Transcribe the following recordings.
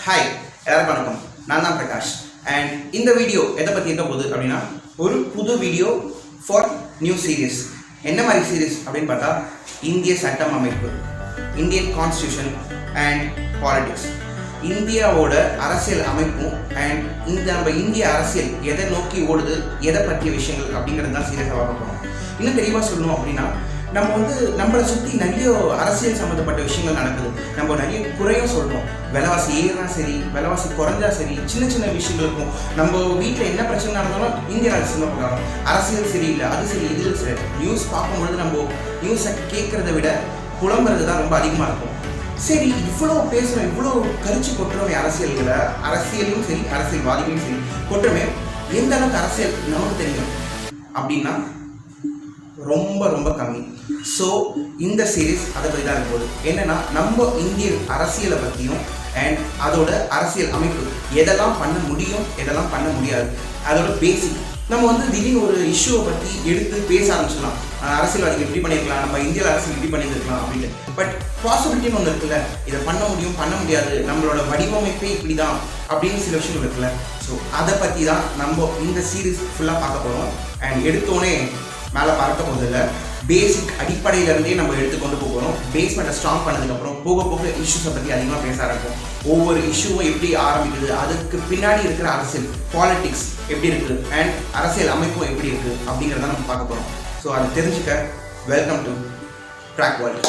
Hi எல்லாருக்கும் வணக்கம். நான் தான் பிரகாஷ். அண்ட் இந்த வீடியோ எதை பற்றி இருக்க போகுது அப்படின்னா, ஒரு புது வீடியோ ஃபார் நியூ சீரீஸ். என்ன மாதிரி சீரீஸ் அப்படின்னு பார்த்தா, இந்திய சட்டம் அமைப்பு, இந்தியன் கான்ஸ்டியூஷன் அண்ட் பாலிடிக்ஸ், இந்தியாவோட அரசியல் அமைப்பும் அண்ட் நம்ம இந்திய அரசியல் எதை நோக்கி ஓடுது, எதை பற்றிய விஷயங்கள் அப்படிங்கிறது தான் சீரியஸாக பார்க்க போகிறோம். இன்னும் தெளிவாக சொல்லணும் அப்படின்னா, நம்மளை சுற்றி நிறைய அரசியல் சம்மந்தப்பட்ட விஷயங்கள் நடக்குது. நம்ம நிறைய குறையும் சொல்கிறோம். விலைவாசி ஏறினா சரி, விலைவாசி குறைஞ்சா சரி, சின்ன சின்ன விஷயங்களுக்கும் நம்ம வீட்டில் என்ன பிரச்சனை நடந்தாலும் இந்திய அரசு தான் போகிறாங்க. அரசியல் சரியில்லை, அது சரி, இது சரி. நியூஸ் பார்க்கும்பொழுது நம்ம நியூஸை கேட்குறத விட புலம்புறது தான் ரொம்ப அதிகமாக இருக்கும். சரி, இவ்வளோ பேசுகிறோம், இவ்வளோ கரிச்சு கொட்டுறோமே அரசியல்களை, அரசியலும் சரி அரசியல்வாதிகளும் சரி கொட்டுறமே, எந்த அளவுக்கு அரசியல் நமக்கு தெரியும் அப்படின்னா ரொம்ப ரொம்ப கம்மி. ஸோ இந்த சீரீஸ் அதை பற்றி தான் இருக்கும். என்னென்னா, நம்ம இந்திய அரசியலை பற்றியும் அண்ட் அதோட அரசியல் அமைப்பு எதெல்லாம் பண்ண முடியும், எதெல்லாம் பண்ண முடியாது, அதோட பேசிக். நம்ம திடீர்னு ஒரு இஷ்யூவை பற்றி எடுத்து பேச ஆரம்பிச்சிடலாம். அரசியல்வாதிகள் இப்படி பண்ணியிருக்கலாம், நம்ம இந்தியாவில் அரசியல் இப்படி பண்ணியிருக்கலாம் அப்படின்னு. பட் பாசிபிலிட்டின்னு ஒன்று இருக்குல்ல, இதை பண்ண முடியும், பண்ண முடியாது, நம்மளோட வடிவமைப்பே இப்படி தான் அப்படின்னு சில விஷயங்கள் இருக்குல்ல. ஸோ அதை பற்றி தான் நம்ம இந்த சீரீஸ் ஃபுல்லாக பார்க்க போகிறோம். அண்ட் எடுத்தோடனே மேலே பார்க்க போகிறதில்ல, பேசிக் அடிப்படையிலேருந்தே நம்ம எடுத்துக்கொண்டு போகிறோம். பேஸ்மெண்ட்டை ஸ்ட்ராங் பண்ணதுக்கப்புறம் போக போக இஷ்யூஸை பற்றி அதிகமாக பேச ஆரம்பிக்கும். ஒவ்வொரு இஷ்யூவும் எப்படி ஆரம்பிக்குது, அதுக்கு பின்னாடி இருக்கிற அரசியல் பாலிடிக்ஸ் எப்படி இருக்குது அண்ட் அரசியல் அமைப்பும் எப்படி இருக்குது அப்படிங்கிறத நம்ம பார்க்க போகிறோம். ஸோ அதை தெரிஞ்சுக்க welcome to Track World.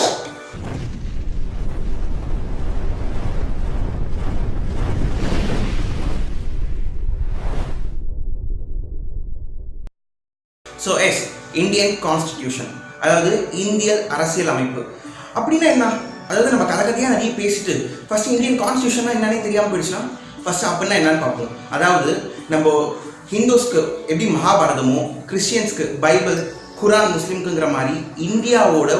So Indian constitution, அதாவது இந்திய அரசியல் அமைப்பு அப்படின்னா என்ன? அதாவது நம்ம கதையாக நிறைய பேசிட்டு ஃபர்ஸ்ட் இந்தியன் கான்ஸ்டியூஷன்னா என்னன்னே தெரியாமல் போயிடுச்சுன்னா ஃபர்ஸ்ட் அப்படின்னா என்னன்னு பார்ப்போம். அதாவது நம்ம ஹிந்துஸ்க்கு எப்படி மகாபாரதமோ, கிறிஸ்டியன்ஸ்க்கு பைபிள், குரான், முஸ்லீம்க்குங்கிற மாதிரி இந்தியாவோட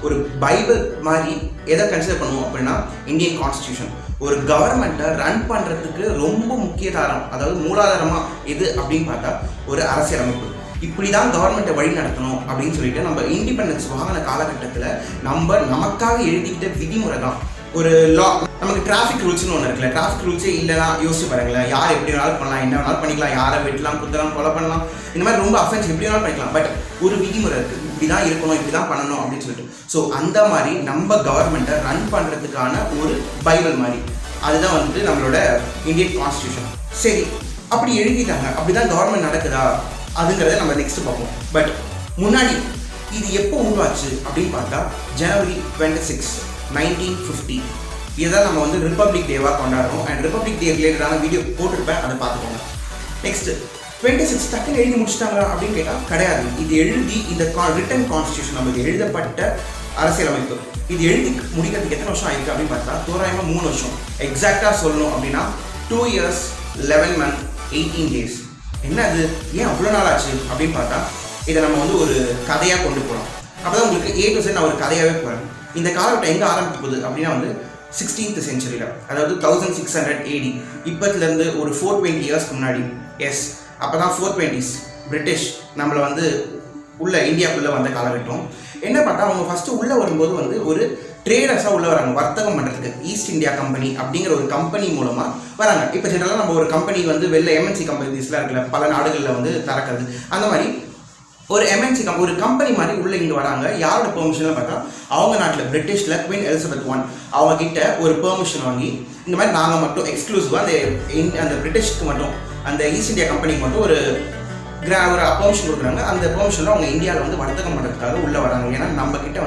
ஒரு பைபிள் மாதிரி எதை கன்சிடர் பண்ணுவோம் அப்படின்னா இந்தியன் கான்ஸ்டியூஷன். ஒரு கவர்மெண்ட்டை ரன் பண்ணுறதுக்கு ரொம்ப முக்கிய தாரம், அதாவது மூலாதாரமாக எது அப்படின்னு பார்த்தா ஒரு அரசியல் அமைப்பு. இப்படி தான் கவர்மெண்ட்டை வழி நடத்தணும் அப்படின்னு சொல்லிட்டு நம்ம இண்டிபெண்டன்ஸ் வாங்கின காலகட்டத்தில் நமக்காக எழுதிக்கிட்ட விதிமுறை தான் ஒரு லா. நமக்கு டிராஃபிக் ரூல்ஸ்னு ஒன்று இருக்குல்ல, டிராஃபிக் ரூல்ஸே இல்லைனா யோசிச்சு பாருங்களேன். யார் எப்படி வேணாலும் பண்ணலாம், என்ன வேணாலும் பண்ணிக்கலாம், யாரை வெட்டலாம், குத்தலாம், கொலை பண்ணலாம், இந்த மாதிரி ரொம்ப அஃபென்ஸ் எப்படி வேணாலும் பண்ணிக்கலாம். பட் ஒரு விதிமுறை இருக்குது, இப்படி தான் இருக்கணும், இப்படி தான் பண்ணணும் அப்படின்னு சொல்லிட்டு. ஸோ அந்த மாதிரி நம்ம கவர்மெண்ட்டை ரன் பண்ணுறதுக்கான ஒரு பைபிள் மாதிரி அதுதான் நம்மளோட இந்தியன் கான்ஸ்டியூஷன். சரி, அப்படி எழுதிட்டாங்க, அப்படி தான் கவர்மெண்ட் நடக்குதா அதுங்கிறத நம்ம நெக்ஸ்ட் பார்ப்போம். பட் முன்னாடி இது எப்போ உருவாச்சு அப்படின்னு பார்த்தா ஜனவரி 26, 1950 இதுதான் நம்ம ரிப்பப்ளிக் டேவாக கொண்டாடுறோம். அண்ட் ரிப்பப்ளிக் டே ரிலேட்டடான வீடியோ போட்டிருப்பேன், அதை பார்த்துக்கோங்க. நெக்ஸ்ட் 26 டக்குன்னு எழுதி முடிச்சிட்டாங்களா அப்படின்னு கேட்டால் கிடையாது. இது எழுதி இந்த ரிட்டன் கான்ஸ்டியூஷன், நமக்கு எழுதப்பட்ட அரசியலமைப்பு, இது எழுதி முடிக்கிறதுக்கு எத்தனை வருஷம் ஆயிருக்கு அப்படின்னு பார்த்தா தோராயமாக 3 வருஷம். எக்ஸாக்டாக சொல்லணும் அப்படின்னா 2 years 11 months 18 days. என்ன அது, ஏன் அவ்வளோ நாள் ஆச்சு அப்படின்னு பார்த்தா இதை நம்ம ஒரு கதையாக கொண்டு போகிறோம். அப்போ தான் உங்களுக்கு A to Z நான் ஒரு கதையாகவே போகிறேன். இந்த காலகட்டம் எங்கே ஆரம்பிக்க போகுது அப்படின்னா 16th century, அதாவது 1600 AD. இப்போத்துலேருந்து ஒரு 420 yearsக்கு முன்னாடி. அப்போ தான் 420s பிரிட்டிஷ் நம்மளை உள்ள இந்தியாவுக்குள்ளே வந்த காலகட்டம். என்ன பார்த்தா அவங்க ஃபஸ்ட்டு உள்ளே வரும்போது ஒரு ட்ரேடர்ஸாக உள்ளே வராங்க, வர்த்தகம் பண்ணுறதுக்கு. ஈஸ்ட் இந்தியா கம்பெனி அப்படிங்கிற ஒரு கம்பெனி மூலமாக வராங்க. இப்போ ஜென்ரலாக நம்ம ஒரு கம்பெனி வெளில MNC கம்பெனிஸ்லாம் இருக்குல்ல, பல நாடுகளில் திறக்கிறது, அந்த மாதிரி ஒரு MNC ஒரு கம்பெனி மாதிரி உள்ளே இங்கே வராங்க. யாரோட பெர்மிஷனில் பார்த்தா அவங்க நாட்டில் பிரிட்டிஷில் குவீன் எலிசபெத் I அவங்க கிட்ட ஒரு பெர்மிஷன் வாங்கி இந்த மாதிரி நாங்கள் மட்டும் எக்ஸ்க்ளூசிவாக அந்த பிரிட்டிஷ்க்கு மட்டும், அந்த ஈஸ்ட் இந்தியா கம்பெனிக்கு மட்டும் ஒரு பெர்மிஷன் கொடுக்குறாங்க. அந்த பெர்மிஷனில் அவங்க இந்தியாவில் வர்த்தகம் பண்ணுறதுக்காக உள்ளே வராங்க. ஏன்னா நம்ம கிட்ட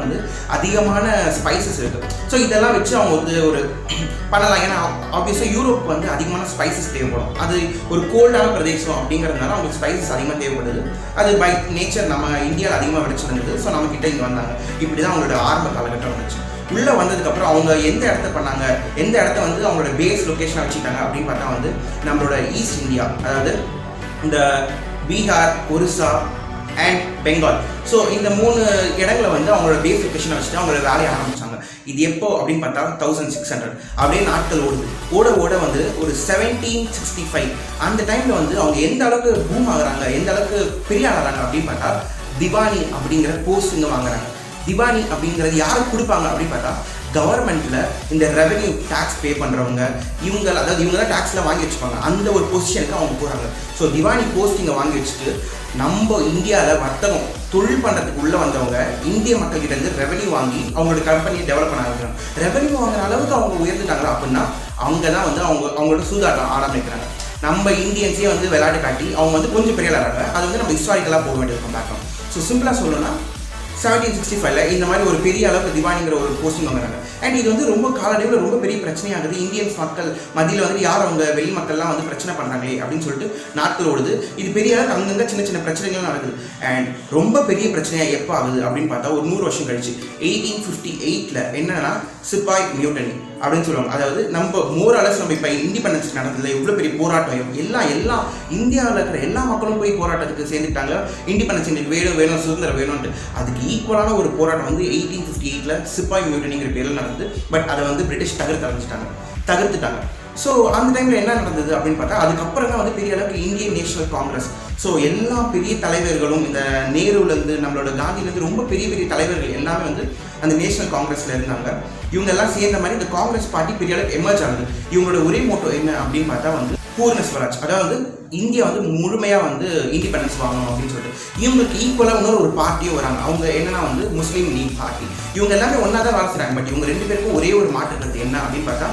அதிகமான ஸ்பைசஸ் இருக்குது. ஸோ இதெல்லாம் வச்சு அவங்க ஒரு பண்ணலாம். ஏன்னா ஆப்வியஸாக யூரோப் அதிகமான ஸ்பைசஸ் தேவைப்படும். அது ஒரு கோல்டான பிரதேசம் அப்படிங்கிறதுனால அவங்களுக்கு ஸ்பைசஸ் அதிகமாக தேவைப்படுது. அது பை நேச்சர் நம்ம இந்தியாவில் அதிகமாக விளைச்சிருந்தது. ஸோ நம்ம கிட்ட இங்கே வந்தாங்க. இப்படி தான் அவங்களோட ஆரம்ப காலகட்டம் வந்துச்சு. உள்ளே வந்ததுக்கப்புறம் அவங்க எந்த இடத்த பண்ணாங்க, எந்த இடத்த அவங்களோட பேஸ் லொக்கேஷனாக வச்சுக்கிட்டாங்க அப்படின்னு பார்த்தா நம்மளோட ஈஸ்ட் இந்தியா, அதாவது இந்த பீகார், ஒரிசா அண்ட் பெங்கால். ஸோ இந்த 3 இடங்களை அவங்களோட பேஸ் லொக்கேஷனை வச்சுட்டு அவங்களோட வேலையை ஆரம்பித்தாங்க. இது எப்போ அப்படின்னு பார்த்தா 1600 அப்படியே நாட்கள் ஓட ஒரு 1765 அந்த டைமில் அவங்க எந்த அளவுக்கு பூம் ஆகுறாங்க, எந்த அளவுக்கு பெரிய ஆகிறாங்க அப்படின்னு பார்த்தா திவானி அப்படிங்கிற போஸ்டிங்க வாங்குறாங்க. திவானி அப்படிங்கிறது யாருக்கு கொடுப்பாங்க அப்படின்னு பார்த்தா கவர்மெண்ட்டில் இந்த ரெவென்யூ டேக்ஸ் பே பண்ணுறவங்க இவங்க தான் டேக்ஸ்லாம் வாங்கி வச்சுப்பாங்க, அந்த ஒரு பொசிஷனுக்கு அவங்க போகிறாங்க. ஸோ திவானி போஸ்டிங்கை வாங்கி வச்சுட்டு நம்ம இந்தியாவில் வர்த்தகம் தொழில் பண்ணுறதுக்கு உள்ளே வந்தவங்க இந்திய மக்கள்கிட்ட இருந்து ரெவென்யூ வாங்கி அவங்களோட கம்பெனியை டெவலப் பண்ண ஆரம்பிக்கிறாங்க. ரெவென்யூ வாங்குற அளவுக்கு அவங்க உயர்ந்துட்டாங்களா அப்படின்னா அவங்க தான் வந்து அவங்களோட சூதாட்டம் ஆரம்பிக்கிறாங்க. நம்ம இந்தியன்ஸே வந்து விளையாட்டு காட்டி அவங்க கொஞ்சம் பெரிய விளையாடுறாங்க. அது நம்ம ஹிஸ்டாரிக்கலாக போக வேண்டியிருக்கும் பேக்கம். ஸோ சிம்பிளாக சொல்லணும்னா 1765 இந்த மாதிரி ஒரு பெரிய அளவுக்கு திவானிங்கிற ஒரு போஸ்டிங் வாங்குறாங்க. அண்ட் இது ரொம்ப காலடைவில் ரொம்ப பெரிய பிரச்சனையாகுது. இந்தியன்ஸ் மக்கள் மத்தியில் யார் அவங்க வெளி மக்கள்லாம் பிரச்சனை பண்ணுறாங்களே அப்படின்னு சொல்லிட்டு நாட்கள் ஓடுது. இது பெரிய அளவுக்கு அங்கங்கே சின்ன சின்ன பிரச்சனைகள் நடக்குது. அண்ட் ரொம்ப பெரிய பிரச்சனையாக எப்போ ஆகுது அப்படின்னு பார்த்தா ஒரு 100 வருஷம் கழிச்சு 1858 என்னன்னா சிப்பாய் மியூட்டனி அப்படின்னு சொல்லுவாங்க. அதாவது நம்ம மோரலஸ் நம்ம இப்போ இண்டிபெண்டன்ஸ் நடந்ததில்ல, எவ்வளோ பெரிய போராட்டம், எல்லாம் இந்தியாவில் இருக்கிற எல்லா மக்களும் போய் போராட்டத்துக்கு சேர்ந்துட்டாங்க. இண்டிபெண்டன்ஸ் எங்களுக்கு வேணும் சுதந்திரம் வேணும்ட்டு. அதுக்கு ஈக்குவலான ஒரு போராட்டம் 1858 சிப்பாய் மியூட்டனிங்கிற பேரில் நடந்தது. பட் அதை பிரிட்டிஷ் தகர்த்துட்டாங்க. ஸோ அந்த டைமில் என்ன நடந்தது அப்படின்னு பார்த்தா அதுக்கப்புறம் தான் பெரிய அளவுக்கு இந்தியன் நேஷனல் காங்கிரஸ். ஸோ எல்லா பெரிய தலைவர்களும் இந்த நேருலேருந்து நம்மளோட காந்தியிலேருந்து ரொம்ப பெரிய பெரிய தலைவர்கள் எல்லாமே அந்த நேஷனல் காங்கிரஸில் இருந்தாங்க. இவங்க எல்லாம் சேர்ந்த மாதிரி இந்த காங்கிரஸ் பார்ட்டி பெரிய அளவுக்கு எமர்ஜ் ஆகுது. இவங்களோட ஒரே மோட்டோ என்ன அப்படின்னு பார்த்தா பூர்ண ஸ்வராஜ், அதாவது இந்தியா முழுமையாக இண்டிபெண்டன்ஸ் வாங்கணும் அப்படின்னு சொல்லிட்டு இவங்களுக்கு ஈக்குவலாக இன்னொரு ஒரு பார்ட்டியும் வராங்க. அவங்க என்னன்னா முஸ்லீம் லீக் பார்ட்டி. இவங்க எல்லாமே ஒன்றா தான் வளர்த்துறாங்க. பட் இவங்க 2 பேருக்கும் ஒரே ஒரு மாற்றுக்கிறது என்ன அப்படின்னு பார்த்தா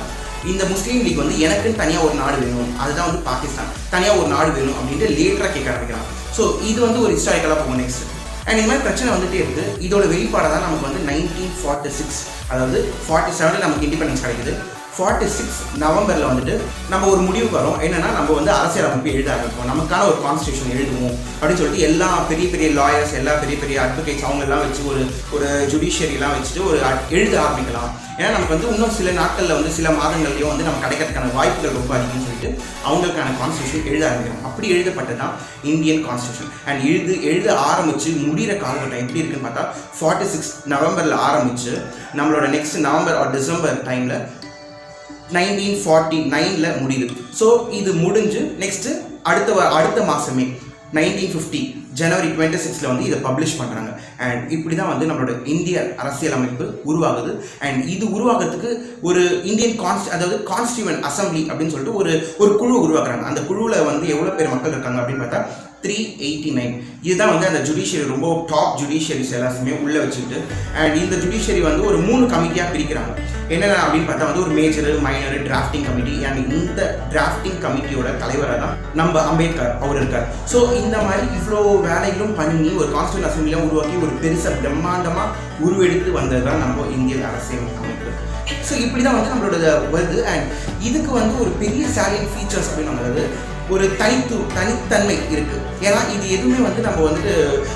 இந்த முஸ்லீம் லீக் எனக்குன்னு தனியாக ஒரு நாடு வேணும், அதுதான் பாகிஸ்தான், தனியாக ஒரு நாடு வேணும் அப்படின்ட்டு லேட்டராக கேட்க ஆரம்பிக்கிறாங்க. ஸோ இது ஒரு ஹிஸ்டாரிக்கலாக போகும் நெக்ஸ்ட். அண்ட் இந்த மாதிரி பிரச்சனை வந்துட்டே இருக்குது. இதோட வெளிப்பாடாக தான் நமக்கு 1946 அதாவது 47 நமக்கு இண்டிபெண்டன்ஸ் கிடைக்குது. 46 நவம்பரில் நம்ம ஒரு முடிவுக்கு வரோம். என்னன்னா நம்ம அரசியல் அமைப்பு எழுத ஆரம்பிப்போம், நமக்கான ஒரு கான்ஸ்டியூஷன் எழுதுவோம் அப்படின்னு சொல்லிட்டு எல்லா பெரிய பெரிய லாயர்ஸ், எல்லா பெரிய பெரிய அட்வொகேட்ஸ் அவங்கெல்லாம் வச்சு ஒரு ஜுடிஷியரிலாம் வச்சுட்டு எழுத ஆரம்பிக்கலாம். ஏன்னா நமக்கு இன்னும் சில நாட்களில் சில மாதங்கள்லையும் நம்ம கிடைக்கிறதுக்கான வாய்ப்புகள் ரொம்ப அதிகம்னு சொல்லிட்டு அவங்களுக்கான கான்ஸ்டியூஷன் எழுத ஆரம்பிக்கிறோம். அப்படி எழுதப்பட்டது தான் இந்தியன் கான்ஸ்டியூஷன். அண்ட் எழுத ஆரம்பித்து முடிகிற காலகட்டம் எப்படி இருக்குன்னு பார்த்தா 46 நவம்பரில் ஆரம்பித்து நம்மளோட நெக்ஸ்ட் நவம்பர் ஆர் டிசம்பர் டைமில் 1949 முடியுது. ஸோ இது முடிஞ்சு நெக்ஸ்ட்டு அடுத்த மாதமே 1950 ஜனவரி 26 இதை பப்ளிஷ் பண்ணுறாங்க. அண்ட் இப்படி தான் நம்மளோட இந்திய அரசியலமைப்பு உருவாகுது. அண்ட் இது உருவாகிறதுக்கு ஒரு இந்தியன் அதாவது கான்ஸ்டியூவன்ட் அசம்பிளி அப்படின்னு சொல்லிட்டு ஒரு குழு உருவாக்குறாங்க. அந்த குழுவில் எவ்வளோ பேர் மக்கள் இருக்காங்க அப்படின்னு பார்த்தா 389. இதுதான் அந்த ஜுடிஷியரி ரொம்ப டாப் ஜுடிஷியரிஸ் எல்லாருமே உள்ளே வச்சுக்கிட்டு அண்ட் இந்த ஜுடிஷியரி ஒரு 3 கமிட்டியாக பிரிக்கிறாங்க. என்னென்ன அப்படின்னு பார்த்தா ஒரு major, minor, drafting committee. And இந்த டிராஃப்டிங் கமிட்டியோட தலைவராக தான் நம்ம அம்பேத்கர் அவர் இருக்கார். ஸோ இந்த மாதிரி இவ்வளோ வேலைகளும் பண்ணி ஒரு கான்ஸ்டியூண்ட் அசம்பிளியாக உருவாக்கி ஒரு பெருசாக பிரம்மாண்டமாக உருவெடுத்து வந்தது தான் நம்ம இந்திய அரசியல் அமைப்பு. ஸோ இப்படி தான் நம்மளோட வருது. அண்ட் இதுக்கு ஒரு பெரிய சேலியன்ட் ஃபீச்சர்ஸ் அப்படின்னு ஒரு தனித்தன்மை இருக்குது. ஏன்னா இது எதுவுமே நம்ம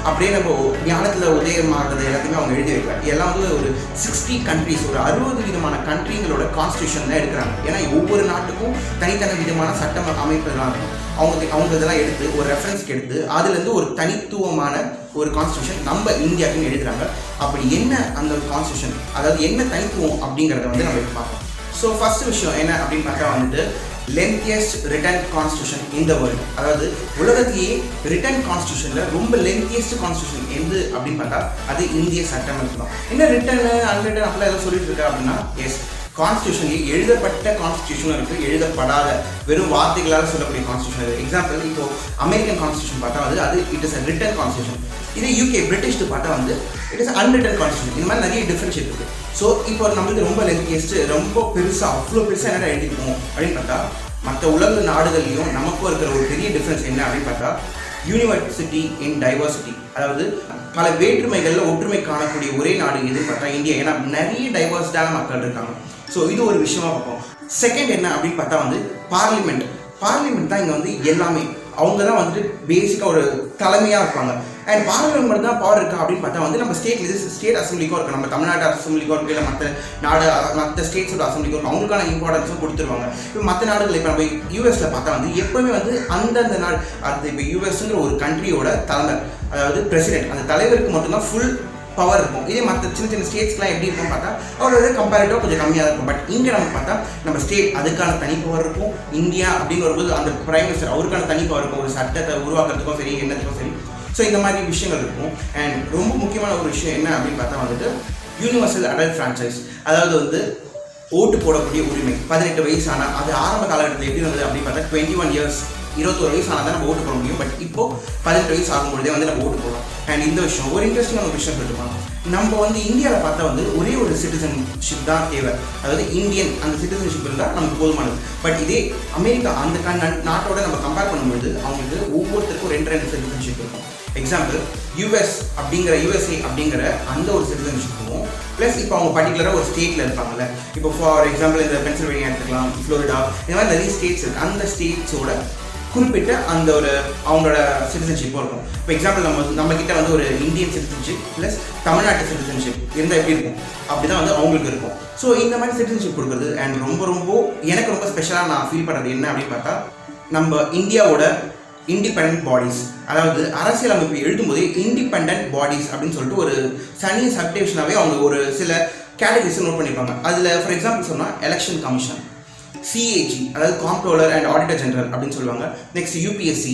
அப்படியே நம்ம ஞானத்தில் உதயமாகிறது எல்லாத்தையுமே அவங்க எழுதி வைக்கிறாங்க. எல்லாம் ஒரு 60 கண்ட்ரிஸ், ஒரு 60 விதமான கண்ட்ரிங்களோட கான்ஸ்டியூஷன் தான் எடுக்கிறாங்க. ஏன்னா ஒவ்வொரு நாட்டுக்கும் தனித்தனி விதமான சட்டம் அமைப்புலாம் இருக்கும். அவங்க இதெல்லாம் எடுத்து ஒரு ரெஃபரன்ஸ்க்கு எடுத்து அதுலேருந்து ஒரு தனித்துவமான ஒரு கான்ஸ்டியூஷன் நம்ம இந்தியாவுக்குன்னு எழுதுறாங்க. அப்படி என்ன அந்த கான்ஸ்டியூஷன், அதாவது என்ன தனித்துவம் அப்படிங்கிறத நம்ம பார்ப்போம். ஸோ ஃபர்ஸ்ட் விஷயம் என்ன அப்படின்னு பார்த்தா lengthiest written constitution in the world. அதாவது உலகத்திலேயே ரிட்டன் கான்ஸ்டியூஷனில் ரொம்ப லென்த்தியஸ்ட் கான்ஸ்டியூஷன் எது அப்படின்னு பார்த்தா அது இந்திய சட்டமைப்பு தான். என்ன ரிட்டன் அன்ரிட்டன் அப்படிலாம் எதாவது சொல்லிட்டு இருக்கா அப்படின்னா எஸ், கான்ஸ்டியூஷன்லேயே எழுதப்பட்ட கான்ஸ்டியூஷனும் இருக்குது, எழுதப்படாத வெறும் வார்த்தைகளால் சொல்லக்கூடிய கான்ஸ்டியூஷன் இருக்குது. எக்ஸாம்பிள் இப்போ அமெரிக்கன் கான்ஸ்டியூஷன் பார்த்தா அது it is a return constitution. இதே யூகே பிரிட்டிஷ்டு பார்த்தா இட் இஸ் அன்ரிட்டன் கான்ஸ்டியூஷன். இந்த மாதிரி நிறைய டிஃபரன்ஷியேட் இருக்குது. ஸோ இப்போ நம்மளுக்கு ரொம்ப லென்த்தியஸ்ட்டு ரொம்ப பெருசாக அவ்வளோ பெருசாக என்ன எழுதிருக்கோம் அப்படின்னு பார்த்தா மற்ற உலக நாடுகள்லையும் நமக்கும் இருக்கிற ஒரு பெரிய டிஃப்ரென்ஸ் என்ன அப்படின்னு பார்த்தா யூனிவர்சிட்டி இன் டைவர்சிட்டி. அதாவது பல வேற்றுமைகளில் ஒற்றுமை காணக்கூடிய ஒரே நாடு எதுன்னு பார்த்தா இந்தியா. ஏன்னா நிறைய டைவர்ஸ்டான மக்கள் இருக்காங்க. ஸோ இது ஒரு விஷயமா பார்ப்போம். செகண்ட் என்ன அப்படின்னு பார்த்தா பார்லிமெண்ட் தான் இங்கே எல்லாமே. அவங்க தான் பேசிக்காக ஒரு தலைமையாக இருப்பாங்க. அண்ட் பார்லிமெண்ட் மட்டும் தான் பவர் இருக்கா அப்படின்னு பார்த்தா நம்ம ஸ்டேட் அசம்பிளிக்கும் இருக்குது, நம்ம தமிழ்நாடு அசம்பிளிக்கும் இருக்குது, இல்லை மற்ற ஸ்டேட்ஸோட அசம்பிளிக்கும் இருக்குது. அவங்களுக்கான இம்பார்ட்டன்ஸும் கொடுத்துருவாங்க. இப்போ மற்ற நாடுகள் இப்போ நம்ம யூஎஸில் பார்த்தா எப்போவுமே அந்தந்த நாடு அது இப்போ யூஎஸ்ங்கிற ஒரு கண்ட்ரியோட தலைவர், அதாவது பிரசிடென்ட், அந்த தலைவருக்கு மட்டும்தான் ஃபுல் பவர் இருக்கும். இதே மற்ற சின்ன சின்ன ஸ்டேட்ஸ்லாம் எப்படி இருக்கும் பார்த்தா அவரோட கம்பேரிட்டிவாக கொஞ்சம் கம்மியாக இருக்கும். பட் இங்கே நம்ம பார்த்தா நம்ம ஸ்டேட் அதுக்கான தனி பவர் இருக்கும். இந்தியா அப்படின்னு வரும்போது அந்த பிரைம் மினிஸ்டர் அவருக்கான தனி பவர் இருக்கும், ஒரு சட்டத்தை உருவாக்குறதுக்கும் சரி, என்னத்துக்கும் சரி. ஸோ இந்த மாதிரி விஷயங்கள் இருக்கும். அண்ட் ரொம்ப முக்கியமான ஒரு விஷயம் என்ன அப்படின்னு பார்த்தா யூனிவர்சல் அடல்ட் ஃப்ரான்ச்சைஸ், அதாவது வந்து ஓட்டு போடக்கூடிய உரிமை. 18 வயசு ஆனால் அது ஆரம்ப காலகட்டத்தில் எப்படி இருந்தது அப்படின்னு பார்த்தா 21 இயர்ஸ் 21 வயசு ஆனால் தான் நம்ம ஓட்டு போட முடியும். பட் இப்போ 18 வயசு ஆகும்பொழுதே வந்து நம்ம ஓட்டு போடலாம். அண்ட் இந்த விஷயம் ஒரு இன்ட்ரெஸ்டிங்கான விஷயம் சொல்லிட்டுருப்பாங்க. நம்ம வந்து இந்தியாவில் பார்த்தா வந்து ஒரே ஒரு சிட்டிசன்ஷிப் தான் தேவை, அதாவது இந்தியன் அந்த சிட்டிசன்ஷிப் இருந்தால் நமக்கு போதுமானது. பட் இதே அமெரிக்கா அந்த நாட்டோட நம்ம கம்பேர் பண்ணும்போது அவங்களுக்கு ஒவ்வொருத்தருக்கும் 2 சிட்டிசன்ஷிப் இருக்கும். எக்ஸாம்பிள் யூஎஸ்ஏ அப்படிங்கிற அந்த ஒரு சிட்டிசன்ஷிப்பும் ப்ளஸ் இப்போ அவங்க பர்டிகுலராக ஒரு ஸ்டேட்டில் இருப்பாங்கல்ல. இப்போ ஃபார் எக்ஸாம்பிள் இந்த பென்சில்வேனியா எடுத்துக்கலாம், ஃப்ளோரிடா, இந்த மாதிரி நிறைய ஸ்டேட்ஸ் இருக்குது. அந்த ஸ்டேட்ஸோட குறிப்பிட்ட அந்த ஒரு அவங்களோட சிட்டிசன்ஷிப்பும் இருக்கும். இப்போ எக்ஸாம்பிள் நம்ம கிட்ட வந்து ஒரு இந்தியன் சிட்டிசன்ஷிப் ப்ளஸ் தமிழ்நாட்டு சிட்டிசன்ஷிப் இருந்தால் எப்படி இருக்கும், அப்படி தான் வந்து அவங்களுக்கு இருக்கும். ஸோ இந்த மாதிரி சிட்டிசன்ஷிப் கொடுக்குறது அண்ட் ரொம்ப எனக்கு ரொம்ப ஸ்பெஷலாக நான் ஃபீல் பண்ணுறது என்ன அப்படின்னு பார்த்தா, நம்ம இந்தியாவோட இண்டிபெண்ட் பாடிஸ், அதாவது அரசியலமைப்பு எழுதும்போதே இண்டிபெண்ட் பாடிஸ் அப்படின்னு சொல்லிட்டு ஒரு தனி சப்டிவிஷனாகவே அவங்க ஒரு சில கேட்டகரிஸை நோட் பண்ணியிருப்பாங்க. அதில் ஃபார் எக்ஸாம்பிள் சொன்னால் எலெக்ஷன் கமிஷன், சிஏஜி அதாவது காம்ப்ட்ரோலர் அண்ட் ஆடிட்டர் ஜெனரல் அப்படின்னு சொல்லுவாங்க. Next UPSC,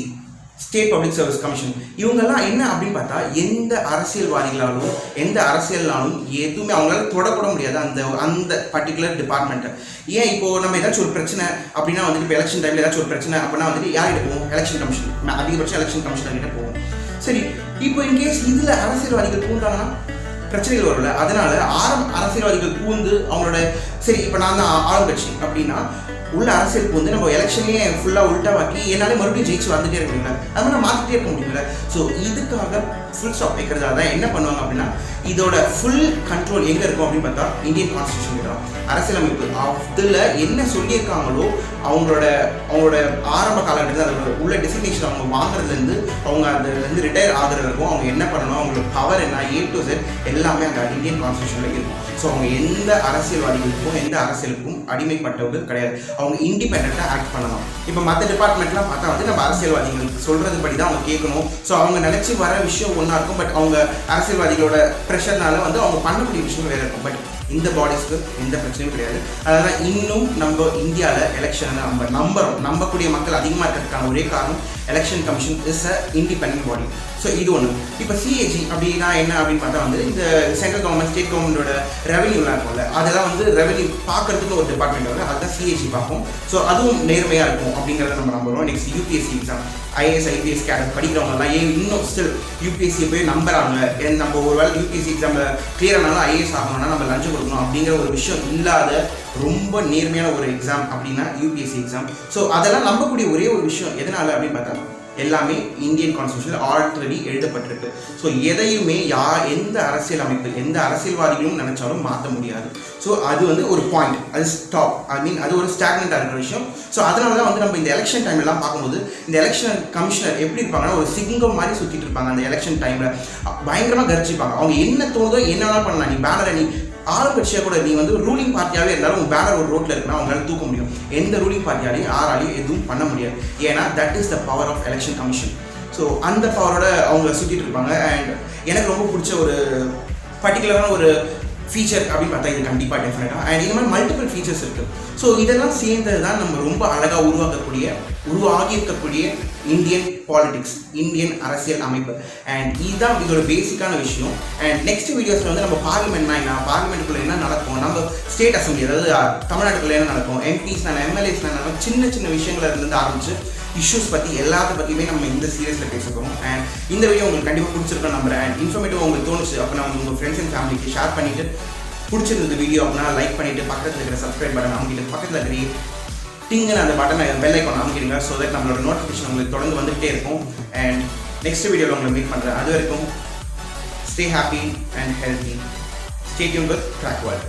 state public service commission. இவங்கெல்லாம் என்ன அப்படின்னு பார்த்தா எந்த அரசியல்வாதிகளாலும் எந்த அரசியல்னாலும் எதுவுமே அவங்களால தொடக்கூட முடியாது அந்த பர்டிகுலர் டிபார்ட்மெண்ட்டை. ஏன் இப்போது நம்ம ஏதாச்சும் ஒரு பிரச்சனை அப்படின்னா வந்துட்டு இப்போ எலெக்ஷன் டைமில் ஏதாச்சும் ஒரு பிரச்சனை அப்படின்னா வந்துட்டு யார்கிட்ட போவோம், எலெக்ஷன் கமிஷன், அதிகபட்சம் எலெக்ஷன் கமிஷனர் கிட்ட போவோம். சரி, இப்போ இன்கேஸ் இதில் அரசியல்வாதிகள் பூண்டாங்கன்னா பிரச்சனைகள் வரல. அதனால அரசியல்வாதிகள் பூந்து அவங்களோட சரி இப்போ நான் தான் ஆளுங்கட்சி அப்படின்னா உள்ள அரசியலுக்கு வந்து நம்ம எலெக்ஷனே ஃபுல்லாக உள்டாவாக்கி என்னாலே மறுபடியும் ஜெயிச்சு வந்துட்டே இருக்க முடியல, அது மாதிரி மாற்றிட்டே இருக்க முடியல. ஸோ இதுக்காக ஃபுல் ஸ்டாப் வைக்கிறதா தான் என்ன பண்ணுவாங்க அப்படின்னா இதோட ஃபுல் கண்ட்ரோல் எங்கே இருக்கும் அப்படின்னு பார்த்தா இந்தியன் கான்ஸ்டியூஷன் தான். அரசியலமைப்பு அதில் என்ன சொல்லியிருக்காங்களோ அவங்களோட ஆரம்ப காலகட்டத்தில் அதோட உள்ள டெசிக்னேஷன் அவங்க வாங்குறதுலேருந்து அவங்க அதுலேருந்து ரிட்டையர் ஆகுறது வரைக்கும் அவங்க என்ன பண்ணணும், அவங்களோட பவர் என்ன, A to Z எல்லாமே அந்த இந்தியன் கான்ஸ்டியூஷனில் இருக்கும். ஸோ அவங்க எந்த அரசியல்வாதிகளுக்கும் எந்த அரசியலுக்கும் அடிமைப்பட்டவர்கள் கிடையாது. அவங்க இண்டிபெண்ட்டாக ஆக்ட் பண்ணலாம். இப்போ மற்ற டிபார்ட்மெண்ட்லாம் பார்த்தா வந்து நம்ம அரசியல்வாதிகள் சொல்கிறது படி தான் அவங்க கேட்கணும். ஸோ அவங்க நினச்சி வர விஷயம் ஒன்றா இருக்கும், பட் அவங்க அரசியல்வாதிகளோட ப்ரெஷர்னால வந்து அவங்க பண்ணக்கூடிய விஷயம் வேறு இருக்கும். பட் இந்த பாடிஸ்க்கு எந்த பிரச்சனையும் கிடையாது. அதனால் இன்னும் நம்ம இந்தியாவில் எலெக்ஷனை நம்பக்கூடிய மக்கள் அதிகமாக இருக்கிறதுக்கான ஒரே காரணம் election commission is a independent body. So இது ஒன்று. இப்போ சிஏஜி அப்படின்னா என்ன அப்படின்னு பார்த்தா வந்து இந்த சென்ட்ரல் கவர்மெண்ட் ஸ்டேட் கவர்மெண்டோட ரெவன்யூலாம் இருக்கும்ல, அதெல்லாம் வந்து ரெவன்யூ பார்க்கறதுக்கு ஒரு டிபார்ட்மெண்ட் வந்து அதுதான் சிஏஜி பார்ப்போம். ஸோ அதுவும் நேர்மையாக இருக்கும் அப்படிங்கிறத நம்ம நம்புகிறோம். Next UPSC exam, IAS IPS cadre படிக்கிறவங்கலாம் இன்னும் ஸ்டில் யூபிஎஸ்சியை போய் நம்புறாங்க. நம்ம ஒரு வேளை யூபிஎஸ்சி எக்ஸாமில் கிளியர் ஆனாலும் ஐஏஎஸ் ஆகணும்னா நம்ம லஞ்சம் கொடுக்கணும் அப்படிங்கிற ஒரு விஷயம் இல்லாத ரொம்ப நேர்மையான ஒரு எக்ஸாம் அப்படின்னா யூபிஎஸ்சி எக்ஸாம். ஸோ அதெல்லாம் நம்பக்கூடிய ஒரே ஒரு விஷயம் எதனால அப்படின்னு பார்த்தா எல்லாமே இந்தியன் கான்ஸ்டியூஷனில் ஆல்ரெடி எழுதப்பட்டிருக்கு. ஸோ எதையுமே எந்த அரசியல் அமைப்பு எந்த அரசியல்வாதிகளும் நினைச்சாலும் மாற்ற முடியாது. ஸோ அது வந்து ஒரு பாயிண்ட், அது ஸ்டாப், அது ஒரு ஸ்டாக்னெண்டாக இருக்கிற விஷயம். ஸோ அதனால தான் வந்து நம்ம இந்த எலெக்ஷன் டைம்லாம் பார்க்கும்போது இந்த எலெக்ஷன் கமிஷனர் எப்படி இருப்பாங்கன்னா ஒரு சிங்கம் மாதிரி சுற்றிட்டு இருப்பாங்க. அந்த எலெக்ஷன் டைமில் பயங்கரமாக கர்ஜிப்பாங்க. அவங்க என்ன தோணுதோ என்ன பண்ணலாம். நீ பேனரை நீ ஆளுங்கட்சியாக கூட நீ வந்து ரூலிங் பார்ட்டியாகவே இருந்தாலும் உங்கள் பேனர் ஒரு ரோட்டில் இருக்குன்னா அவங்களால தூக்க முடியும். எந்த ரூலிங் பார்ட்டியாலையும் யாராலையும் எதுவும் பண்ண முடியாது. ஏன்னா that is the power of election commission. So அந்த பவரோட அவங்க சுற்றிட்டு இருப்பாங்க. அண்ட் எனக்கு ரொம்ப பிடிச்ச ஒரு பர்டிகுலரான ஒரு ஃபீச்சர் அப்படின்னு பார்த்தா இது கண்டிப்பாக டெஃபினட்டாக. அண்ட் இந்த மாதிரி மல்டிபிள் ஃபீச்சர்ஸ் இருக்குது. ஸோ இதெல்லாம் சேர்ந்தது தான் நம்ம ரொம்ப அழகாக உருவாகியிருக்கக்கூடிய இந்தியன் பாலிடிக்ஸ், இந்தியன் அரசியல் அமைப்பு. அண்ட் இதுதான் இதோட பேசிக்கான விஷயம். அண்ட் நெக்ஸ்ட் வீடியோஸில் வந்து நம்ம பார்லிமெண்ட்னா என்ன, பார்லிமெண்ட்டுக்குள்ளே என்ன நடக்கும், நம்ம ஸ்டேட் அசம்பிளி அதாவது தமிழ்நாட்டுக்குள்ளே என்ன நடக்கும், எம்பிஸ்னா எம்எல்ஏஸ்னா நடக்கும், சின்ன சின்ன விஷயங்கள் இருந்து ஆரம்பிச்சு இஷ்யூஸ் பற்றி எல்லாத்த பற்றியுமே நம்ம இந்த சீரியஸில் பேச போகிறோம். அண்ட் இந்த வீடியோ உங்களுக்கு கண்டிப்பாக பிடிச்சிருக்கோம் நம்புறேன். அண்ட் இன்ஃபர்மேட்டிவ் உங்களுக்கு தோணுச்சு அப்படின்னா வந்து உங்கள் ஃப்ரெண்ட்ஸ் அண்ட் ஃபேமிலிக்கு ஷேர் பண்ணிவிட்டு பிடிச்சிருந்தது வீடியோ அப்படின்னா லைக் பண்ணிவிட்டு பக்கத்தில் இருக்கிற சப்ஸ்கிரைப் பட்டன் அமைக்கிட்டு பக்கத்தில் இருக்கிற டிங்குன்னு அந்த பட்டனை பெல் ஐக்கான் அமைக்கிடுங்க. ஸோ தட் நம்மளோட நோட்டிஃபிகேஷன் உங்களுக்கு தொடர்ந்து வந்துகிட்டே இருக்கும். அண்ட் நெக்ஸ்ட் வீடியோவில் உங்களை மீட் பண்ணுறேன். அது வரைக்கும் stay happy and healthy. Stay tuned with crack world.